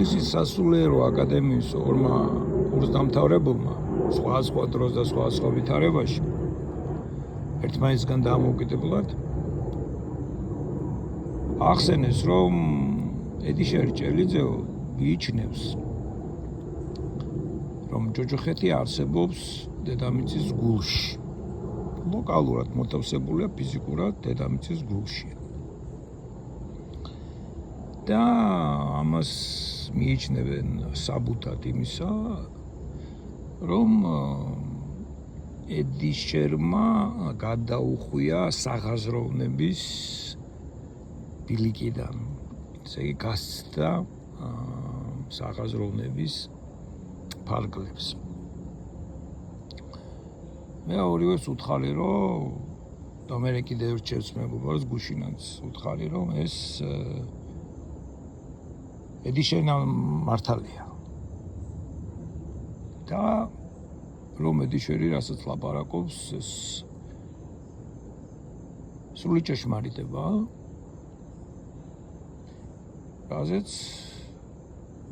სასულიერო აკადემიის ორმა კურსდამთავრებულმა სხვა დროს და სხვა ვითარებაში ერთმანეთისგან დამოუკიდებლად ახსენეს, რომ ედიშერი ჭელიძე მიიჩნევს, რომ ჯოჯოხეთი არსებობს დედამიწის გულში. ლოკალურად მოთავსებულია ფიზიკურად დედამიწის გულში. და ამას მიიჩნევენ საბუთად იმისა, რომ ედიშერმა გადაუხვია საღაზროვნების ბილიკიდან. ესე იგი გასცდა საღაზროვნების ფარგლებს. მე ორივეს უთხარი, რომ და მე კიდევ რჩევს მეგობარს გუშინაც უთხარი, რომ ეს ედიშერმა მართალია. და რომ ედიშერი რასაც ლაპარაკობს, ეს სრული ჭეშმარიტებაა. რაზეც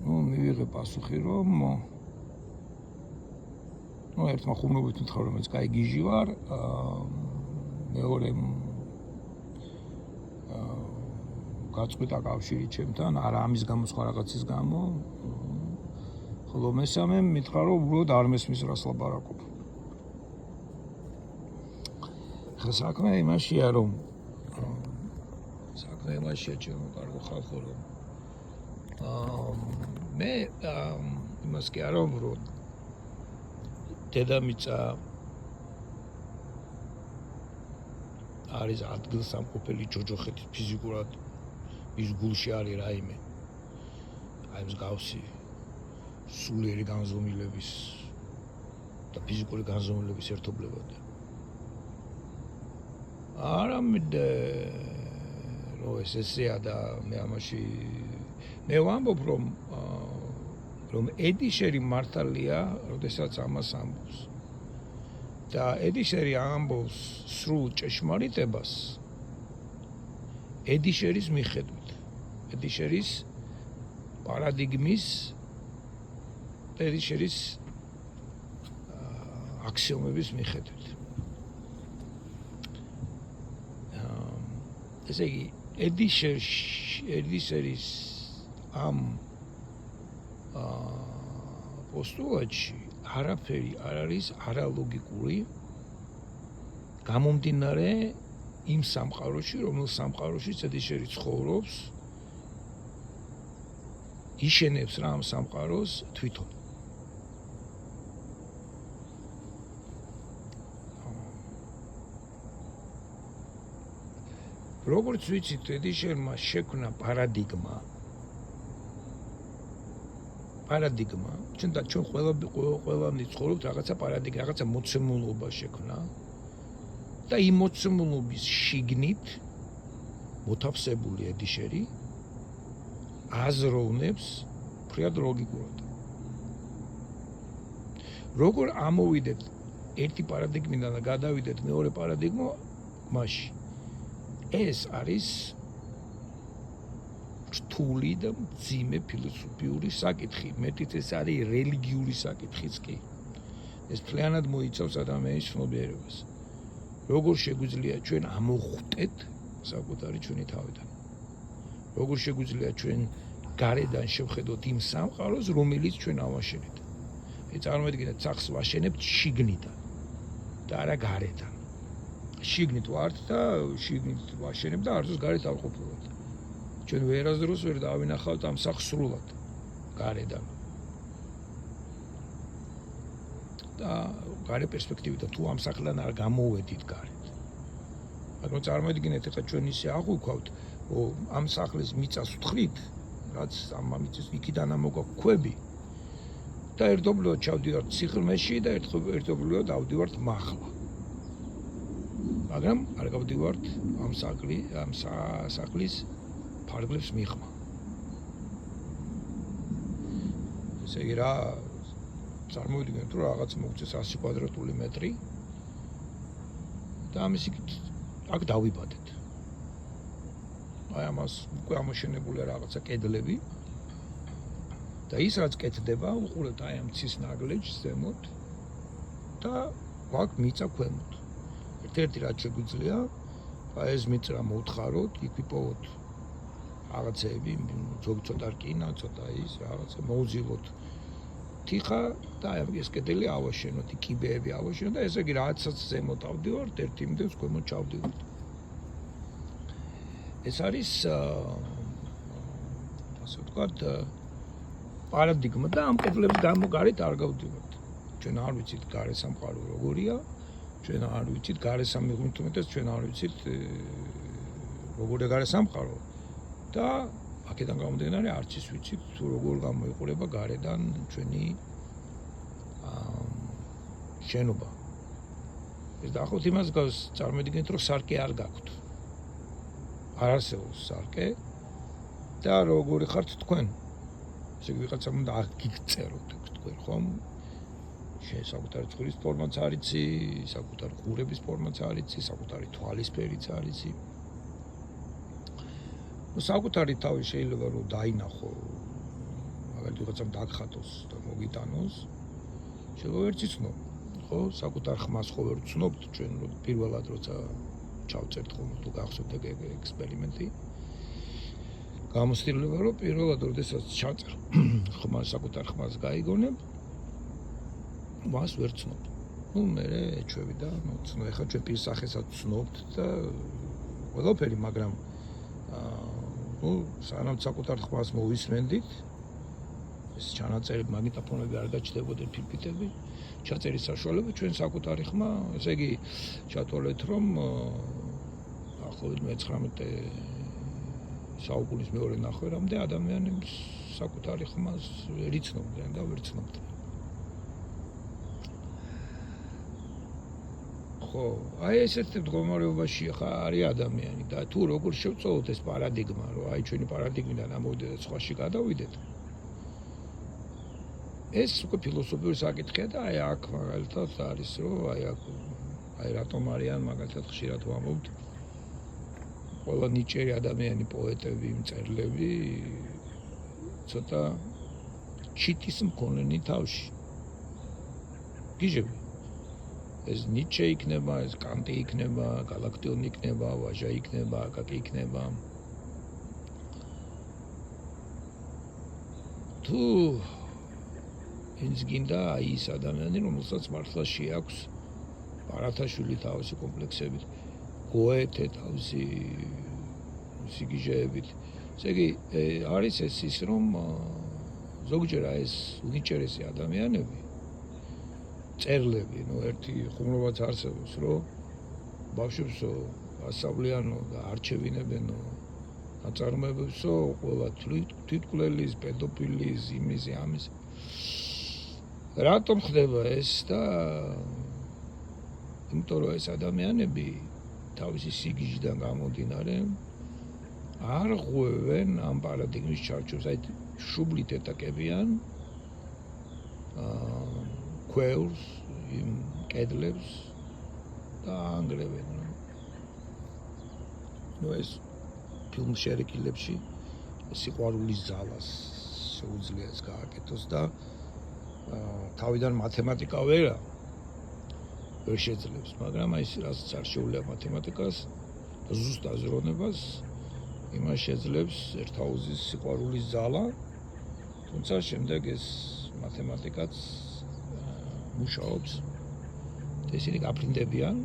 მივიღე პასუხი, რომ ერთმა ხუმრობით მითხრა, რომ ეს კაი გიჟი ვარ, მეორემ გაწყვიტა კავშირი ჩემთან, არა ამის გამო, სხვა რაღაცის გამო. ხოლო მესამემ მითხრა, რომ უბრალოდ არ მესმის რას ლაპარაკობ. ხა საქმე იმაშია, რომ ჩემო კარგო ხალხო, რომ მე იმას კი არ ვამბობ, დედამიწა არის ადგილსამყოფელი ჯოჯოხეთის ფიზიკურად ის გულში არის რაიმე. აი მსგავსი სულიერი განზომილების და ფიზიკური განზომილების ერთობლებად. არამედ რომ ესეა და მე ამაში მე ვამბობ, რომ ედიშერი მართალია, როდესაც ამას ამბობს. და ედიშერი ამბობს სრულ ჭეშმარიტებას ედიშერის მიხედვით. ედიშერის პარადიგმის და ედიშერის აქსიომების მიხედვით. ესე იგი, ედიშერის ამ პოსტულატში არაფერი არ არის არალოგიკური, გამომდინარე იმ სამყაროში, რომელ სამყაროშიც ედიშერი ცხოვრობს, იშენებს რა ამ სამყაროს თვითონ. როგორც ვიცით, ედიშერმა შექმნა პარადიგმა, ჩვენ ყველანი ცხოვრობთ რაღაცა პარადიგმა, რაღაცა მოცემულობა შექმნა და იმ მოცემულობის შიგნით მოთავსებული ედიშერი აზროვნებს ფრიად ლოგიკურად. როგორ ამოვიდეთ ერთი პარადიგმიდან და გადავიდეთ მეორე პარადიგმაში, ეს არის რთული და მძიმე ფილოსოფიური საკითხი, მეტიც ეს არის რელიგიური საკითხიც კი. ეს მთლიანად მოიცავს ადამიანის ცნობიერებას. როგორ შეგვიძლია ჩვენ ამოხვტეთ საკუთარი ჩვენი თავიდან? როგორ შეგვიძლია ჩვენ გარედან შევხედოთ იმ სამყაროს, რომელიც ჩვენ ავაშენეთ? წარმოიდგინეთ, სახლს ვაშენებთ შიგნიდან და არა გარედან. შიგნით ვართ და შიგნით ვაშენებ და არც გარეთ არ ყოფილვართ. ჩვენ ვერასდროს ვერ დავინახავთ ამ სახლს სრულად გარედან. და გარე პერსპექტივიდან თუ ამ სახლიდან არ გამოვედით გარეთ. მაგრამ წარმოიდგინეთ, ეხლა ჩვენ ისე აღვიქვავთ, რომ ამ სახლის მიწას ვთხრით, რაც ამ მიწის იქიდან ამოგვაქვს ქვები და ერთობლივად ჩავდივართ სიღრმეში და ერთობლივად დავდივართ მაღლა. მაგრამ არ გავდივართ ამ სახლის ფარგლებს მიღმა. ესე იგი რა წარმოვიდგინეთ, რომ რაღაც მოგწეს 100 კვადრატული მეტრი და ამის იქით აქ დავიბადეთ. აი ამას უკვე ამოშენებულია რაღაცა კედლები და ის რაც კეთდება, უყურებთ აი ამ ცის ნაგლეჯს ზემოთ და ვაკ მიწა ქვემოთ. ერთ-ერთი რაც შეგვიძლია, ეს მიწა მოვთხაროთ, იქ ვიპოვოთ რაღაცები, ზოგი ცოტა რკინა, ცოტა ის რაღაცა მოუძილოთ თიხა და ეს კედელი ავაშენოთ, კიბეები ავაშენოთ და ესე იგი რაღაცაც ზემოთ ავდივართ, ერთ იმდენს ქვემოთ ჩავდივართ. ეს არის ასე ვთქვათ პარადიგმა და ამ კედლების გამო გარეთ არ გავდივართ. ჩვენ არ ვიცით გარე სამყარო როგორია, ჩვენ არ ვიცით გარე სამყაროს, ჩვენ არ ვიცით როგორია გარე სამყარო და აქედან გამომდინარე არც ის ვიცით თუ როგორ გამოიყურება გარედან ჩვენი შენობა. ეს დაახლოებით იმას გავს წარმოვიდგინეთ რომ სარკე არ გაქვთ. არ არსებობს სარკე და როგორი ხართ თქვენ? ესე იგი ვიღაცამ უნდა აგიგწეროთ თქვენ ხომ? საკუთარი ცხვრის ფორმაც არ იცი, საკუთარი ყურების ფორმაც არ იცი, საკუთარი თვალის ფერიც არ იცი. საკუთარი თავი შეიძლება რომ დაინახო, მაგალითად ვიღაცამ დაგხატოს და მოგიტანოს, შეიძლება ვერც იცნო, ხო? საკუთარ ხმას ხო ვერ ვცნობთ ჩვენ პირველად როცა ჩავწერთ ხოლმე თუ გახსოვთ ეგ ექსპერიმენტი. გამოსtildeება რომ პირველად როდესაც ჩავწერ ხმას საკუთარ ხმას გაიგონებ, მას ვერ ვცნობ. მე ეჩვევი და მოცნო, ეხლა ჩვენ პირსახესაც ვცნობთ და ყველაფერი, მაგრამ სანამ საკუთარ ხმას მოვისმენდით, ეს ჩანაწერი მაგნიტოფონები არ გაჩნდებოდნენ, ფირფიტები, ჩაწერის საშუალება ჩვენ საკუთარი ხმა, ესე იგი ჩათვალეთ რომ ახლობით მე-19 საუკუნის მეორე ნახევარამდე ადამიანებს საკუთარი ხმას ვერ იცნობდნენ და ვერ ცნობდნენ. ხო, აი ესეთ მდგომარეობაში ხა არის ადამიანი და თუ როგორ შევწოვოთ ეს პარადიგმა, რომ აი ჩვენი პარადიგმიდან ამოვიდეთ და სხვაში გადავიდეთ. ეს უკვე ფილოსოფიური საკითხია და აი აქ მაგალითად არის რომ აი რატომ არიან მაგალითად ხშირად ვამბობთ ყველა ნიჭიერი ადამიანი, პოეტები, მწერლები ცოტა ჩიტის მქონენი თავში. გიჟები ეს ნიჩე იქნება, ეს კანტი იქნება, გალაქტიონი იქნება, ვაჟა იქნება, აკაკი იქნება. თუ ის გინდა აი ის ადამიანი, რომელსაც მართლა შეაქვს პარათაშვილი თავისი კომპლექსებით, გოეთე თავისი სიგიჟეებით. ესე იგი არის ეს ის რომ ზოგჯერ ეს უნიჭერესი ადამიანები წერლები, ერთი ხუმრობაც არსებობს, რომ ბავშვებსო ასავლიანო და არჩევინებენო აწარმოებებსო ყველა თვითმკვლელის, პედოფილის, იმის, ამის. რატომ ხდება ეს და იმიტომ რომ ეს ადამიანები თავისი სიგიჟიდან გამომდინარე არ ღვევენ ამ პარადიგმის ჩარჩოს, აი შუბლით ეტაკებიან ქვევრს, იმ კედლებს და ანგრევენ. ეს ფილმში შერეკილებში სიყვარულის ძალას შეუძლია ეს გააკეთოს და თავიდან მათემატიკა ვერ შეძლებს, მაგრამ აი რასაც არ შეუძლია მათემატიკას და ზუსტ აზროვნებას იმას შეძლებს ერთაუზის სიყვარულის ძალა, თუმცა შემდეგ ეს მათემატიკაც მუშაობს. ისინი გაფრინდებიან,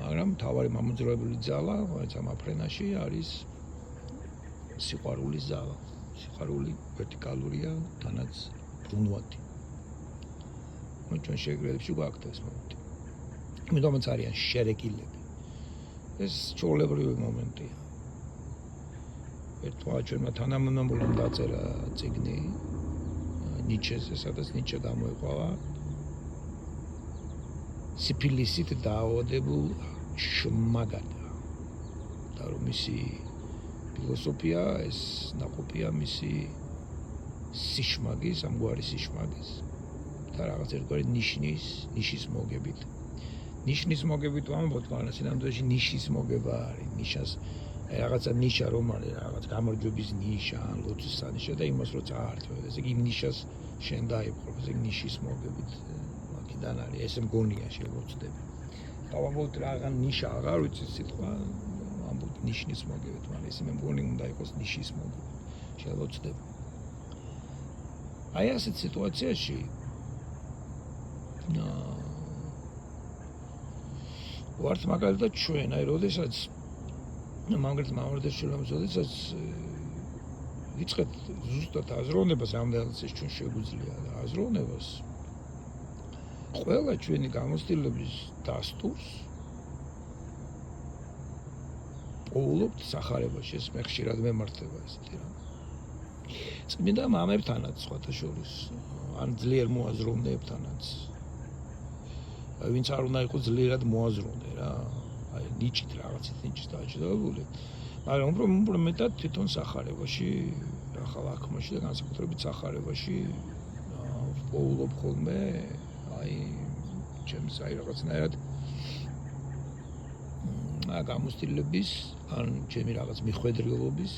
მაგრამ მთავარი მამოძრავებელი ძალა, რაც ამ აფრენაში არის სიყვარულის ძალა. სიყვარული ვერტიკალურია, თანაც ბრუნვადი. ჩვენ შეგრედებში გვაქვს ეს მომენტი. იმიტომაც არიან შერეკილები. ეს ჩვეულებრივი მომენტია. ერთმა ჩვენმა თანამემამულამ დაწერა წიგნი ნიჩეზე, სადაც ნიჩე გამოიყვავა სიფილისით დაავადებულ შმაგად. და რომ მისი ფილოსოფია ეს ნაყოფია მისი სიშმაგის, ამგვარი სიშმაგის და რაღაც ერთგვარი ნიშის მოგებით. ნიშნის მოგებით ვამბობთ, მაგრამ სინამდვილეში ნიშის მოგება არის. ნიშას რაღაცა ნიშა რომ არის, რაღაც გამარჯვების ნიშა, ან ლოცვის სანიშა და იმას რო წაართვევ, ესე იგი იმ ნიშას შენ დაიპყრობ, ესე იგი ნიშის მოგებით მაგიდან არის, ესე მგონია შევოცდები. დავამბობთ რაღაც ნიშა აღარ ვიცი სიტყვა, ამბობთ ნიშნის მოგებით, მაგრამ ესე მე მგონი უნდა იყოს ნიშის მოგებით. შევოცდები. აი ასეთ სიტუაციაში ვართ მაგალითად ჩვენ, აი როდესაც მაგალითად მამარდაშვილებს როდესაც ვიწყეთ ზუსტად აზროვნებას, ამდენადაც ეს ჩვენ შეგვიძლია და აზროვნებას ყველა ჩვენი გამოცდილების დასტურს პოულობთ სახარებაში, ეს მე ხშირად მემართება ესეთი რამ. წმინდა მამებთანაც სხვათა შორის, ან ძლიერ მოაზროვნეებთანაც. ვინც არ უნდა იყოს ძლიერად მოაზროვნე რა, აი ნიჭით რაღაცით ნიჭის დაჯდებული. მაგრამ უფრო მეტად თვითონ სახარებაში, ახალ აღქმაში და განსაკუთრებით სახარებაში პოულობ ხოლმე, აი ჩემს აი რაღაცნაირად გამოცდილების, ან ჩემი რაღაც მიხვედრილობის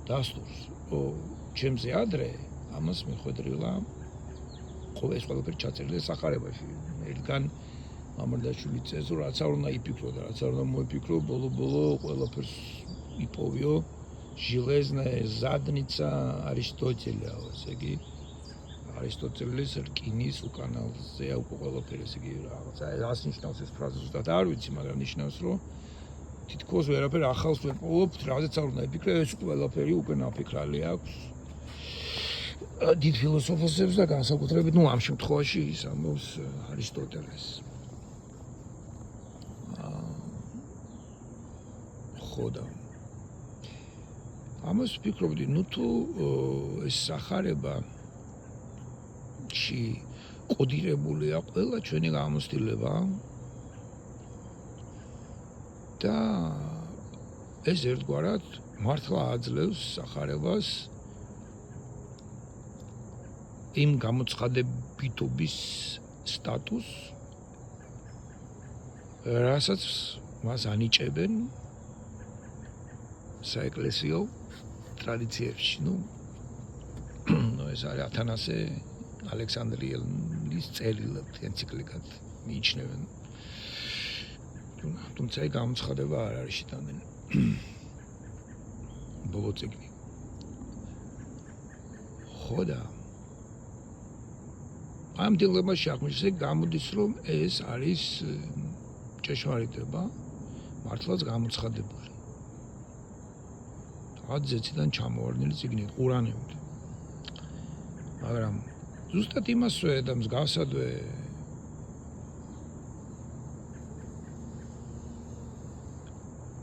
დასტურს. ჩემზე ადრე ამას მიხვედრილა ეს ყველაფერი ჩაწერილი სახარებაში. ერთგან მამარდაშვილი წეს, რაც არ უნდა იფიქრო და რაც არ უნდა მოიფიქრო, ბოლო ყველაფერს იპოვიო ჟილეზნაე ზადნიცა არისტოტელია, ესე იგი არისტოტელის რკინის უკანალზეა უკვე ყველაფერი, ესე იგი რაღაცა რას ნიშნავს ეს ფრაზა ზუსტად არ ვიცი, მაგრამ ნიშნავს რომ თითქოს ვერაფერ ახალს ვერ პოულობთ, რაზეც არ უნდა იფიქრე, ეს ყველაფერი უკვე ნაფიქრალი აქვს. დიდ ფილოსოფოსებს და განსაკუთრებით, ამ შემთხვევაში ის ამბობს არისტოტელეს. ხო და ამას ვფიქრობდი, თუ ეს სახარებაში კოდირებულია ყველა ჩვენი გამოცდილება და ეს ერთგვარად მართლა აძლევს სახარებას იმ გამოცხადებითობის სტატუსს, რასაც მას ანიჭებენ საეკლესიო ტრადიციებში. ეს არის ათანასე ალექსანდრიელის წერილად, ენციკლიკად მიიჩნევენ. თუმცა ეს გამოცხადება არ არის შეტანილი. ბოლო წიგნი. ხო და ამ დილებაში აღმოჩნდა გამოდის რომ ეს არის ჭეშმარიტება მართლაც გამოცხადებული. ათზეციდან ჩამოვარდნილი წიგნი ყურანებთ. მაგრამ ზუსტად იმასვე და მსგავსადვე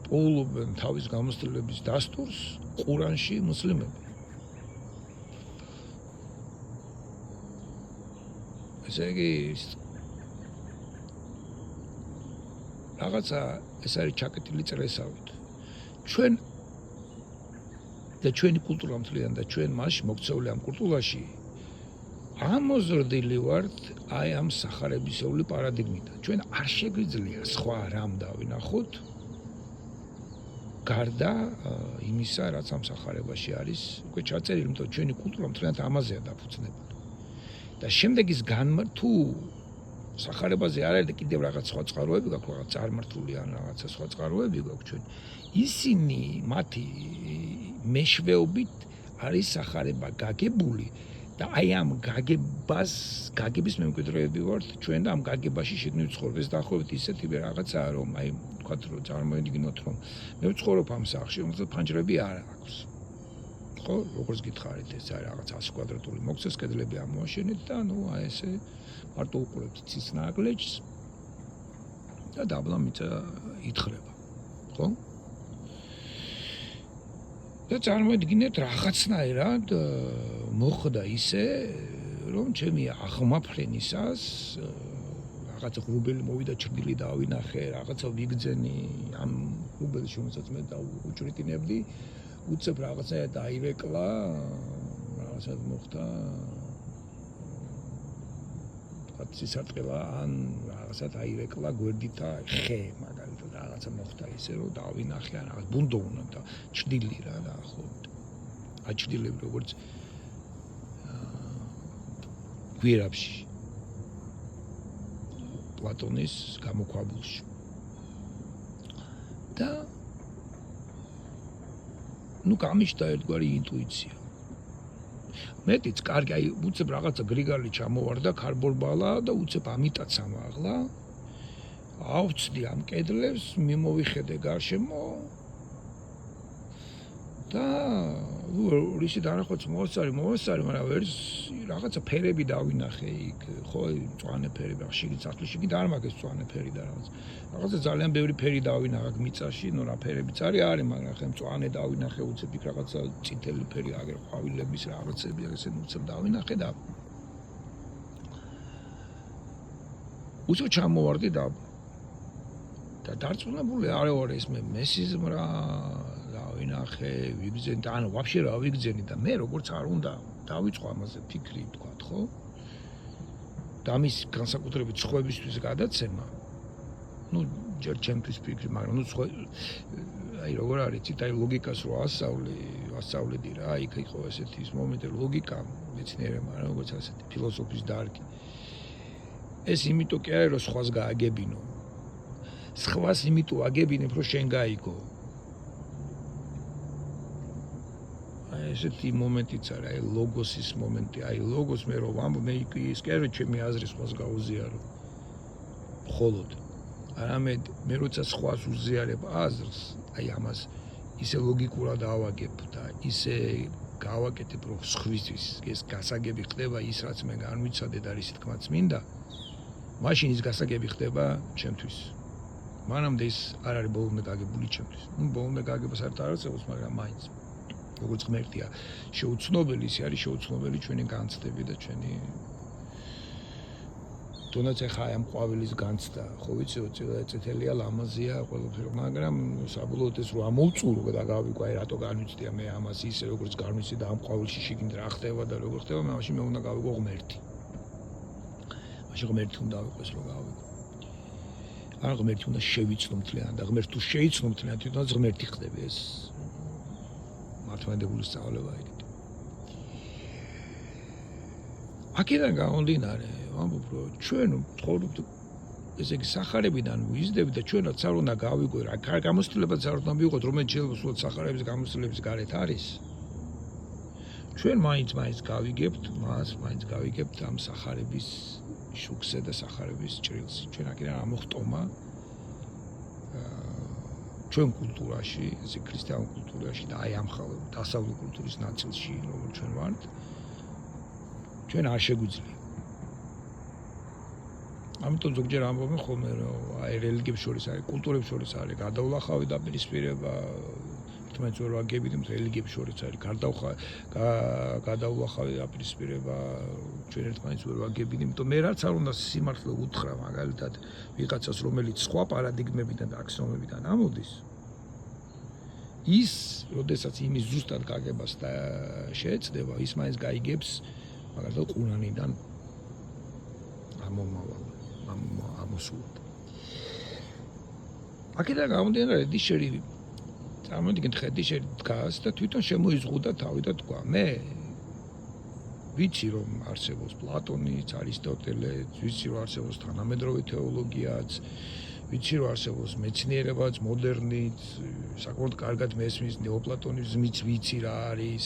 პოულობენ თავის გამოცდილების დასტურს ყურანში მუსლიმები. ესე იგი რაღაცა ეს არის ჩაკეტილი წრესავით. ჩვენ და ჩვენი კულტურა მთლიან და ჩვენ მასში მოქცეული ამ კულტურაში ამოზრდილი ვართ აი ამ სახარებისეული პარადიგმიდან. ჩვენ არ შეგვიძლია სხვა რამ დავინახოთ გარდა იმისა, რაც ამ სახარებაში არის უკვე ჩაწერილი, იმიტომ რომ ჩვენი კულტურა მთლიანად ამაზეა დაფუძნებული. და შემდეგ ის თუ სახარებაზე არ არის და კიდევ რაღაც სხვა წყაროები გაქვს, რაღაც წარმართული ან რაღაცა სხვა წყაროები გაქვს ჩვენ. ისინი მათი მეშვეობით არის სახარება გაგებული და აი ამ გაგების მემკვიდრეები ვართ ჩვენ და ამ გაგებაში შეგნით ცხოვრობ. ეს დაახლოებით ისეთი რაღაცაა რომ აი ვთქვათ რომ წარმოვიდგინოთ რომ მე ვცხოვრობ ამ სახლში, რომელსაც ფანჯრები არ აქვს. ხო, როგორც გითხარით, ეს არის რაღაც 100 კვადრატული მოქცეს, კედლები ამოაშენეთ და აი ესე მარტო უყურებთ ცის ნაგლეჯს და დაბლა მიწა ითხრება. ხო? და წარმოიდგინეთ რაღაცნაირად მოხდა ისე, რომ ჩემი აღმაფრენისას რაღაცა ღრუბელი მოვიდა, ჩრდილი დავინახე, რაღაცა ვიგძენი ამ ღრუბელს, რომელსაც მე დაუჭრიტინებდი, უცებ რაღაცა დაირეკლა, რაღაცა მოხდა სისარტყელა ან რაღაცა დაირეკლა გვერდითა ხე მაგალითად რაღაცა მოხდა ისე რომ დავინახე ან რაღაც ბუნდო უნდა და ჩრდილი რა დაახლოებით აჩრდილები როგორც გვირაბში პლატონის გამოქვაბულში და ნუ გამიშდა ერთგვარი ინტუიცია მეტიც კარგი აი უცებ რაღაცა გრიგალი ჩამოვარდა ქარბორბალა და უცებ ამიტაც ამაღლა ავწდი ამ კედლებს მიმოვიხედე გარშემო და რისი დანახვაც მოვასწარი მაგრამ ვერც რაღაცა ფერები დავინახე იქ ხო მწვანე ფერები ახშიგი სახლში კი არ მაგეს მწვანე ფერი და რაღაცა ძალიან ბევრი ფერი დავინახე მიწაში ნუ რა ფერებიც არის მაგრამ ხე მწვანე დავინახე უცებ იქ რაღაცა წითელი ფერი აგერ ყვავილების რაღაცები ესე უცებ დავინახე და უცებ ჩამოვარდი და დარწმუნებული არ ვარ ეს მე მესიზმრა დავინახე ვიგზენი და ანუ ვაფშე რა ვიგზენი და მე როგორც არ უნდა დავიწყო ამაზე ფიქრი თქვა ხო და მის განსაკუთრებით სხვებისთვის გადაცემა ну ჯერ ჩემთვის ფიქრი მაგრამ ну აი როგორ არის ცით აი ლოგიკას რო ასწავლიდი რა იქ იყო ესეთი ის მომენტი ლოგიკა მეცნიერებმა რა როგორც ასეთი ფილოსოფიის დარგი ეს იმიტომ კი არის რომ სხვას გააგებინო სხვას იმიტომ აგებინებ რომ შენ გაიგო ესეთი მომენტიც არის აი ლოგოსის მომენტი აი ლოგოს მე რომ ვამბობ მე ის კი არის ჩემი აზრი სხვას გაუზიარო მხოლოდ არამედ მე როცა სხვას უზიარებ აზრს აი ამას ისე ლოგიკურად ავაგებ და ისე გავაკეთებ რომ სხვისთვის ეს გასაგები ხდება ის რაც მე განვიცადე და რის თქმაც მინდა მაშინ ის გასაგები ხდება ჩემთვის მანამდე ის არ არის ბოლომდე გაგებული ჩემთვის ნუ ბოლომდე გაგებას არ დაარწევს მაგრამ მაინც როგორც ღმერთია შეუცნობელი ის არის შეუცნობელი ჩვენი განცდები და ჩვენი თუნდაც ახლა ამ ყვავილის განცდა ხო ვიცი წითელია ლამაზია ყველაფერი მაგრამ საბოლოოდ ეს რომ ამოვწურო და გავიგო აი რატო განვიცდია მე ამას ისე როგორც განვიცდი და ამ ყვავილში შიგნით რა ხდება და როგორ ხდება მაშინ მე უნდა გავიგო ღმერთი მაშინ ღმერთი უნდა ავიყვეს რომ გავიგო არ ღმერთი უნდა შევიცნო მთლიანად და ღმერთი თუ შეიცნო მთლიანად თვითონაც ღმერთი ხდება ეს მართლმადიდებლური სწავლება იქით აქედან გამომდინარე ვამბობ რომ ჩვენ ცხოვრობთ ესე იგი სახარებიდან ვიზრდები და ჩვენაც არ უნდა გავიგო რა გამოცდილებაც არ უნდა მივიღოთ რომელიც შეიძლება სულ სახარების გამოცდილების გარეთ არის ჩვენ მაინც გავიგებთ ამ სახარების შუქზე და სახარების ჭრილს ჩვენ აქედან ამოხტომა ჩვენ კულტურაში ესე ქრისტიან კულტურაში და აი ამ დასავლური კულტურის ნაწილში როგორც ჩვენ ვართ ჩვენ არ შეგვიძლია ამიტომ ზოგჯერ ამბობენ ხოლმე რომ აი რელიგიებს შორის არის კულტურებს შორის არის გადავლახავი დაპირისპირება თუმცა ვერ ვაგებინე რელიგიებს შორის არის გადავლახავი დაპირისპირება ჩვენ ერთმანეთს ვერ ვაგებინე იმიტომ მე რაც არ უნდა სიმართლე უთხრა მაგალითად ვიღაცას რომელიც სხვა პარადიგმებიდან და აქსიომებიდან ამოდის ის როდესაც იმის ზუსტად გაგებას და შეეცდება ის მაინც გაიგებს მაგალითად ყუნანიდან ამოსულად აქედან გამომდინარე დიშერი წარმოვიდგინეთ ხედიშერი დგას და თვითონ შემოიზღუდა თავი და თქვა მე ვიცი რომ არსებობს პლატონიც არისტოტელეც ვიცი რომ არსებობს თანამედროვე თეოლოგიაც ვიცი რომ არსებობს მეცნიერებაც მოდერნიც საკმაოდ კარგად მესმის ნეოპლატონიზმიც ვიცი რა არის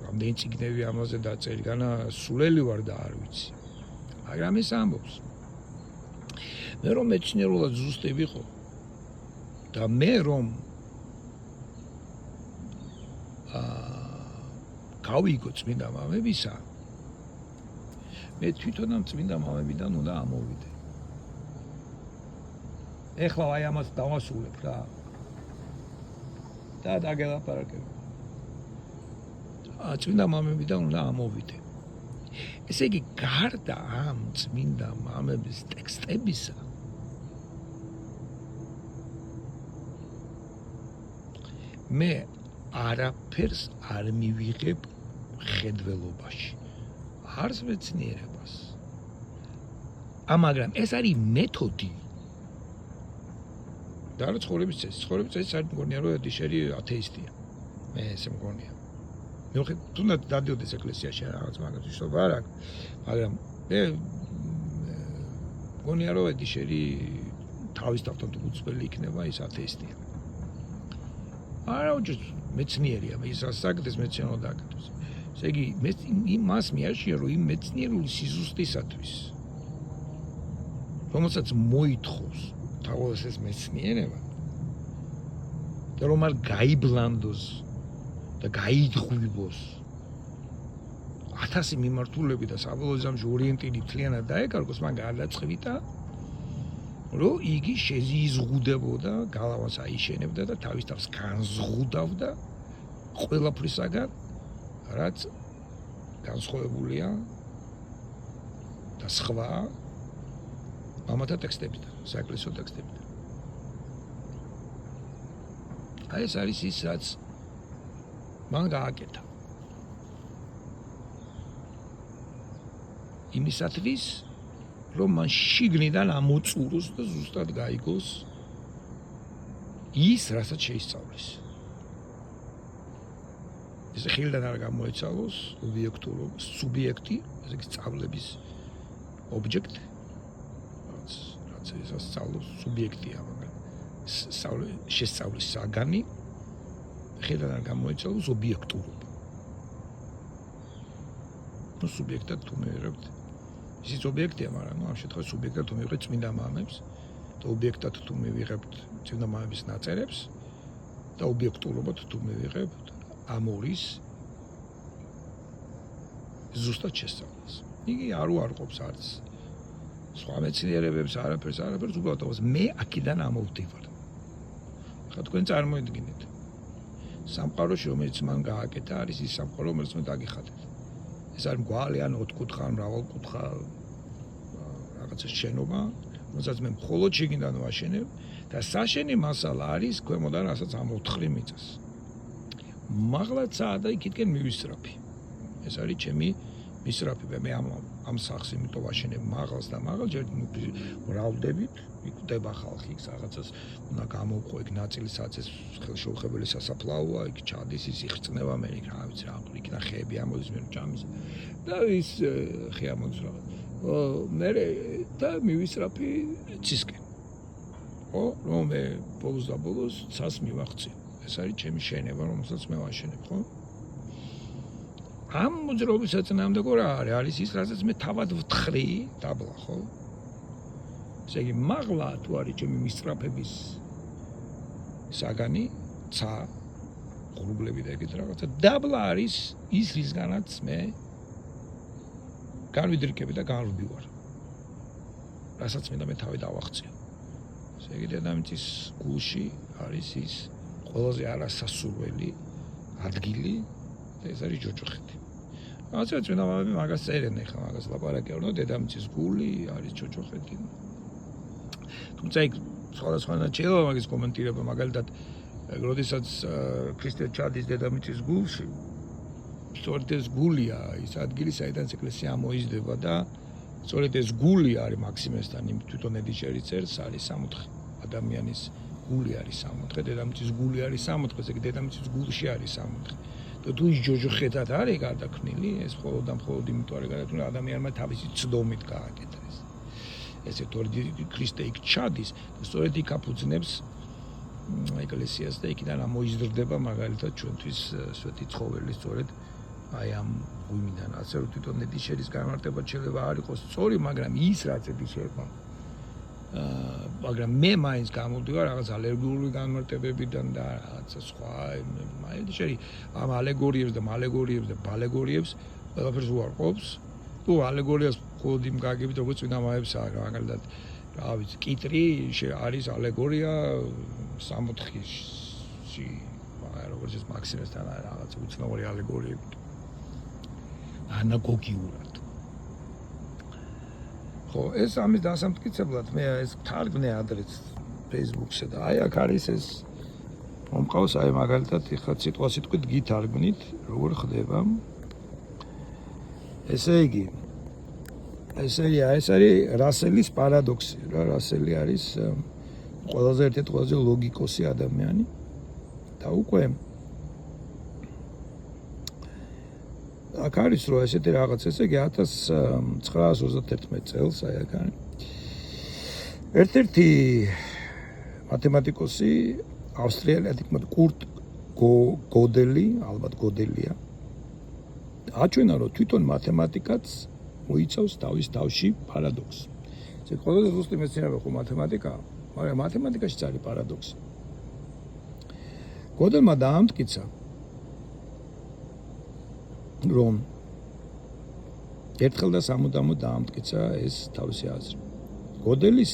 რამდენი წიგნები ამაზე დაწერილი განა სულელი ვარ და არ ვიცი მაგრამ ეს ამბობს მე რომ მეცნიერულად ზუსტი ვიყო და მე რომ გავიგო წმინდა მამებისა მე თვითონ ამ წმინდა მამებიდან უნდა ამოვიდე ეხლა აი ამას დავასრულებ რა და დაგელაპარაკებ წმინდა მამებიდან უნდა ამოვიდე ესე იგი გარდა ამ წმინდა მამების ტექსტებისა მე არაფერს არ მივიღებ ხედველობაში არც მეცნიერებას მაგრამ ეს არის მეთოდი და არა ცხოვრების წესი. ცხოვრების წესი საერთოდ მგონია რომ დიშერი ათეისტია. მე ესე მგონია. მიუხედავად თუნდაც დადიოდეს ეკლესიაში რაღაც მაგათი შობა არ აქვს, მაგრამ მე მგონია რომ დიშერი თავის თავთან თუ უცვლელი იქნება ის ათეისტია. არა უჯერ მეცნიერია, ის ასაკდეს მეცნიერო დაკეთოს. ესე იგი მას მიაშია რომ იმ მეცნიერული სიზუსტისათვის რომელსაც მოითხოვს თავის ეს მეცნიერება და რომ არ გაიბლანდოს და გაიძღვიბოს 1000 მიმართულები და საბოლოო ზამში ორიენტირი მთლიანად დაეკარგოს, მან გადაწყვიტა რომ იგი შეზიზღუდებოდა, გალავას აიშენებდა და თავის თავს განზღუდავდა ყველაფრისაგან, რაც განსხვავებულია და სხვა მამათა ტექსტებიდან, საეკლესიო ტექსტებიდან. აი ეს არის ის, რაც მან გააკეთა. იმისათვის, რომ მან შიგნიდან ამოწუროს და ზუსტად გაიგოს ის, რასაც შეისწავლის. ეს ხილიდან არ გამოეცალოს ობიექტურობა, სუბიექტი, ესე იგი სწავლების ობიექტი. რაც ეს სწავლობს სუბიექტია, მაგრამ შესწავლის საგანი ხილიდან არ გამოეცალოს ობიექტურობა. ნუ სუბიექტად თუ მივიღებთ ისიც ობიექტია, მაგრამ ამ შემთხვევაში სუბიექტად თუ მივიღებთ წმინდა მამებს და ობიექტად თუ მივიღებთ წმინდა მამების ნაწერებს და ობიექტურობად თუ მივიღებთ ამ ორის ზუსტად შესწავლას. იგი არ უარყოფს არც სხვა მეცნიერებებს, არაფერს, უბრალოდ ამას მე აქედან ამოვდივარ. ხა თქვენ წარმოიდგინეთ. სამყაროში, რომელიც მან გააკეთა, არის ის სამყარო, რომელიც მე დაგიხადეთ. ეს არის მგვალი ან ოთხკუთხა, მრავალკუთხა რაღაცა შენობა, რომელსაც მე მხოლოდ შიგნიდან ვაშენებ და საშენი მასალა არის ქვემოდან, რასაც ამოვთხრი მიწას. მაღლაცაა და იქითკენ მივისწრაფი. ეს არის ჩემი მისწრაფი. მე ამ სახს იმიტომ ვაშენებ მაღალს და მაღალ ჯერ მრავლდებით, იკვდება ხალხი, იქ რაღაცას უნდა გამოვყო, იქ ნაწილსაც ეს ხელშეუხებელი სასაფლაოა, იქ ჩადის, ის იხწნება, მე იქ რა ვიცი რა, იქ ხეები ამოდის, მე ჭამის და ის ხე ამოდის რაღაც. მე და მივისწრაფი ცისკენ. ხო, რომ მე ბოლოს და ბოლოს ცას მივახცე. ეს არის ჩემი შენება, რომელსაც მე ვაშენებ, ხო? ამ მოძრაობის საწინააღმდეგო რა არის ის, რასაც მე თავად ვთხრი, დაბლა, ხო? ესე იგი, მაღლა თუ არის ჩემი მისწრაფების საგანი, ცა, ღრუბლები და ეგეთ რაღაცა, დაბლა არის ის, რისგანაც მე განვიდრიკები და განვრბივარ. რასაც მინდა მე თავი დავახციო. ესე იგი, დედამიწის გულში არის ის ყველაზე არასასურველი ადგილი და ეს არის ჯოჯოხეთი. რაღაცა წმინდა მამები მაგას წერენ ახლა, მაგას ლაპარაკიან, რომ დედამიწის გული არის ჯოჯოხეთი. თუმცა იქ სხვადასხვა შეიძლება მაგის კომენტირება, მაგალითად, როდესაც ქრისტე ჩადის დედამიწის გულში, სწორედ ეს გულია ის ადგილი, საიდან ეკლესია ამოიზრდება და სწორედ ეს გული არის მაქსიმესთან, იმ თვითონ ედიჩერი წერს, არის სამოთხე ადამიანის გული არის სამოთხე, დედამიწის გული არის სამოთხე, ესე იგი დედამიწის გულში არის სამოთხე. და თუ ის ჯოჯოხეთად არის გარდაქმნილი, ეს მხოლოდ და მხოლოდ იმიტომ არის გარდაქმნილი, ადამიანმა თავისი ცდომით გააკეთა ეს. ესე თორე ქრისტე იქ ჩადის და სწორედ იქ აფუძნებს ეკლესიას და იქიდან ამოიზრდება მაგალითად ჩვენთვის სვეტი ცხოველი სწორედ აი ამ გულიდან. ასე რომ თვითონ ედიშერის განმარტება შეიძლება არ იყოს სწორი, მაგრამ ის რაც ედიშერმა მაგრამ მე მაინც გამოვდივარ რაღაც ალეგორიული განმარტებებიდან და რაღაცა სხვა ედიშერი ამ ალეგორიებს და მალეგორიებს და ბალეგორიებს ყველაფერს უარყოფს. თუ ალეგორიას მხოლოდ იმ გაგებით როგორც წინა მაებსაა, მაგალითად რა ვიცი, კიტრი არის ალეგორია სამოთხეში, როგორც ეს მაქსიმესთან არის რაღაც უცნაური ალეგორიები. ანალოგიურად. ხო, ეს ამის დასამტკიცებლად მე ეს თარგმნე ადრეც Facebook-ზე და აი აქ არის ეს მომყავს აი მაგალითად ეხლა სიტყვით გითარგმნით, როგორ ხდება. ესე იგი ეს არის რასელის პარადოქსი რა, რასელი არის ყველაზე ერთ-ერთი ყველაზე ლოგიკოსი ადამიანი და უკვე აქ არის რომ ესეთი რაღაც ესე იგი 1931 წელს აი აქ არის ერთ-ერთი მათემატიკოსი ავსტრიელი კურტ გოდელი, ალბათ გოდელია აჩვენა რომ თვითონ მათემატიკაც მოიცავს თავის თავში პარადოქსს. ეს ყველაზე ზუსტი მეცნიერება ხო მათემატიკაა, მაგრამ მათემატიკაშიც არის პარადოქსი. გოდელმა დაამტკიცა რომ ერთხელ და სამუდამოდ დაამტკიცა ეს თავისი აზრი. გოდელის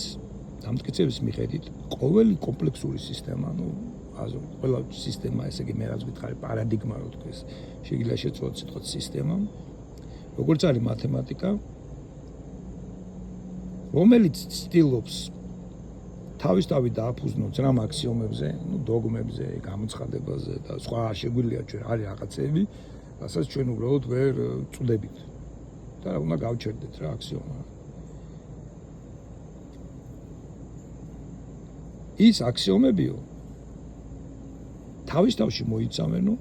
დამტკიცების მიხედვით ყოველი კომპლექსური სისტემა, ყველა სისტემა, ესე იგი მე რაც ვითხარი, პარადიგმა რო თქვეს, შეიძლება შეწყვეტ სიტყვით სისტემა, როგორც არის მათემატიკა, რომელიც ცდილობს თავისთავად დააფუძნოს რამ აქსიომებზე, დოგმებზე, გამოცხადებაზე და სხვა შეგვიძლია ჩვენ არის რაღაცები, რასაც ჩვენ უბრალოდ ვერ წვდებით. და უნდა გავჩერდეთ რა აქსიომა. ის აქსიომებიო თავის თავში მოიცავენო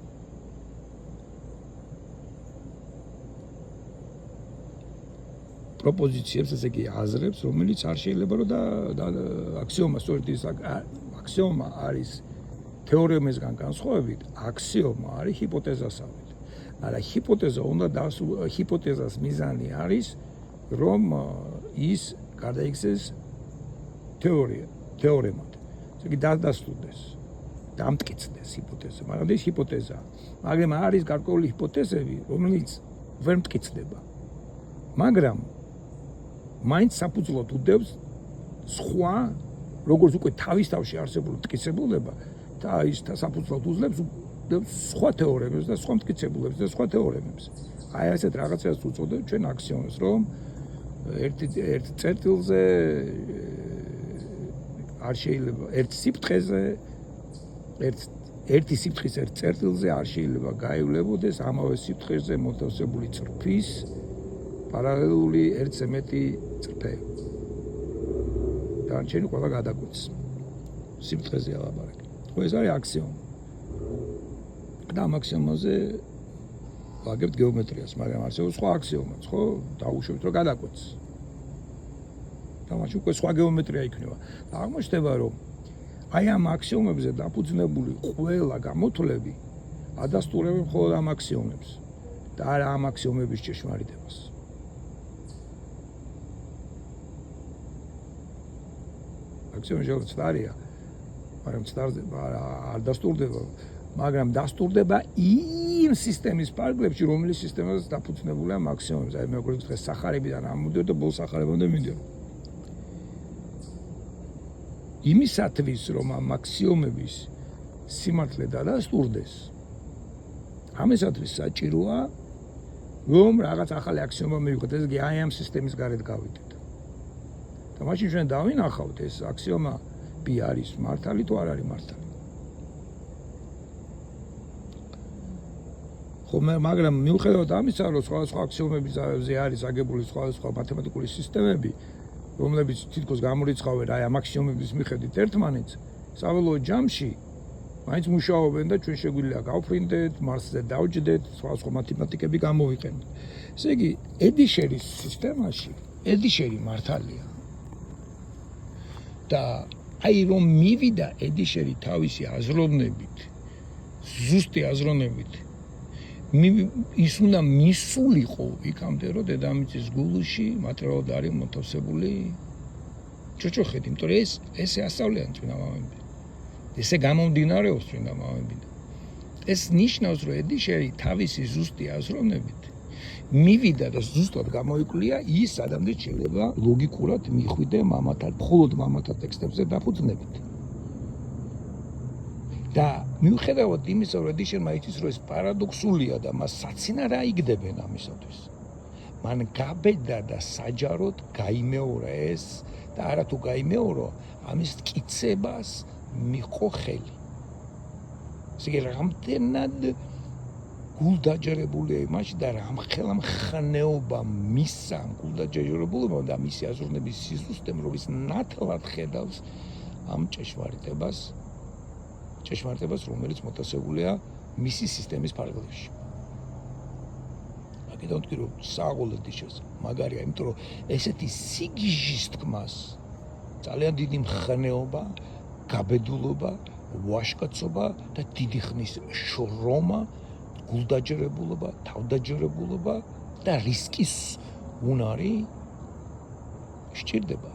პროპოზიციებს, ესე იგი აზრებს, რომელიც არ შეიძლება რომ და აქსიომა სწორედ ის აქსიომა არის თეორემისგან განსხვავებით, აქსიომა არის ჰიპოთეზასავით. მაგრამ ჰიპოთეზა უნდა ჰიპოთეზას მიზანი არის, რომ ის გადაიქცეს თეორემად. ესე იგი დადასტურდეს, დამტკიცდეს ჰიპოთეზა, მაგრამ ეს ჰიპოთეზაა. მაგრამ არის გარკვეული ჰიპოთეზები, რომელიც ვერ მტკიცდება. მაგრამ მაინც საფუძვლად უდევს სხვა, როგორც უკვე თავის თავში არსებული მტკიცებულება და ის საფუძვლად უძლებს სხვა თეორემებს და სხვა მტკიცებულებს და სხვა თეორემებს. აი ასეთ რაღაცას უწოდებ ჩვენ აქსიომებს, რომ ერთ წერტილზე არ შეიძლება ერთ სიფრთხეზე ერთი სიფრთხის ერთ წერტილზე არ შეიძლება გაივლებოდეს ამავე სიფრთხეზე მოთავსებული წრფის პარალელური ერთზე მეტი წრფე. დანარჩენი ყველა გადაგვიც. სიფრთხეზე ალაპარაკი. ხო ეს არის აქსიომა. და ამ აქსიომაზე ვაგებთ გეომეტრიას, მაგრამ არსებობს სხვა აქსიომაც, ხო? დაუშვებთ რომ გადაგვეცს. და მაშინ უკვე სხვა გეომეტრია იქნება. და აღმოჩნდება რომ აი ამ აქსიომებზე დაფუძნებული ყველა გამოთვლები ადასტურებენ მხოლოდ ამ აქსიომებს და არა ამ აქსიომების ჭეშმარიტებას. აქსიომი შეიძლება მაგრამ არ დასტურდება, მაგრამ დასტურდება იმ სისტემის პარკლებში, რომელიც სისტემაზეც დაფუძნებულია ამ აქსიომებზე. აი მე როგორ ვთქვი, სახარებიდან ამოდიო და ბოლო სახარებამდე მიდიო. იმისათვის, რომ ამ აქსიომების სიმართლე დადასტურდეს, ამისათვის საჭიროა, რომ რაღაც ახალი აქსიომა მივიღოთ, ეს კი აი ამ სისტემის გარეთ გავიდეთ. და მაშინ ჩვენ დავინახავთ ეს აქსიომა P არის მართალი თუ არ არის მართალი. მაგრამ მიუხედავად ამისა, რომ სხვადასხვა აქსიომებზე არის აგებული სხვადასხვა მათემატიკური სისტემები, რომლებიც თითქოს გამორიცხავენ აი ამ აქსიომების მიხედვით ერთმანეთს, საველოო ჯამში მაინც მუშაობენ და ჩვენ შეგვიძლია გავფრინდეთ, მარსზე დავჯდეთ, სხვადასხვა მათემატიკები გამოვიყენოთ. ესე იგი, ედიშერის სისტემაში ედიშერი მართალია. და აი რომ მივიდა ედიშერი თავისი აზროვნებით, ზუსტი აზროვნებით, ის უნდა მისულიყო იქამდე, რომ დედამიწის გულში materiალად არის მოთავსებული ჭოჭოხეთი, იმიტომ რომ ესე ასწავლიან წმინდა მამები. ესე გამომდინარეობს წმინდა მამები. ეს ნიშნავს, რომ ედიშერი თავისი ზუსტი აზროვნებით მივიდა და ზუსტად გამოიკვლია ის ადამიანს შეიძლება ლოგიკურად მიხვიდე მამათა, მხოლოდ მამათა ტექსტებზე დაფუძნებით. და მიუხედავად იმისა, რომ ედიშერმა იცის, რომ ეს პარადოქსულია და მას საცინარა იგდებენ ამისათვის. მან გაბედა და საჯაროდ გაიმეორა ეს და არა თუ გაიმეორო, ამის მტკიცებას მიჰყო ხელი. ესე იგი, რამდენად გულდაჯერებულია იმაში და რამხელა მხნეობა მისცა გულდაჯერებულებამ და მისი აზროვნების სიზუსტემ, რომ ის ნათლად ხედავს ამ ჭეშმარიტებას, რომელიც მოთავსებულია მისი სისტემის ფარგლებში. კიდევ თქვი რომ საყოველთაოდ შეს მაგარია, იმიტომ რომ ესეთი სიგიჟის თქმას ძალიან დიდი მხნეობა, გაბედულობა, ვაშკაცობა და დიდი ხნის შრომა, გულდაჯერებულობა, თავდაჯერებულობა და რისკის უნარი სჭირდება.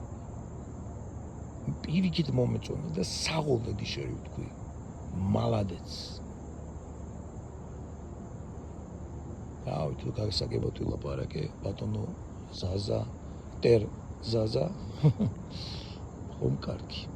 პირიქით მომეწონა და საყოველთაოდ შევი თქვი. მალადეც. თუ გასაგებად ვილაპარაკე ბატონო ზაზა, ტერ ზაზა, ხომ კარგი.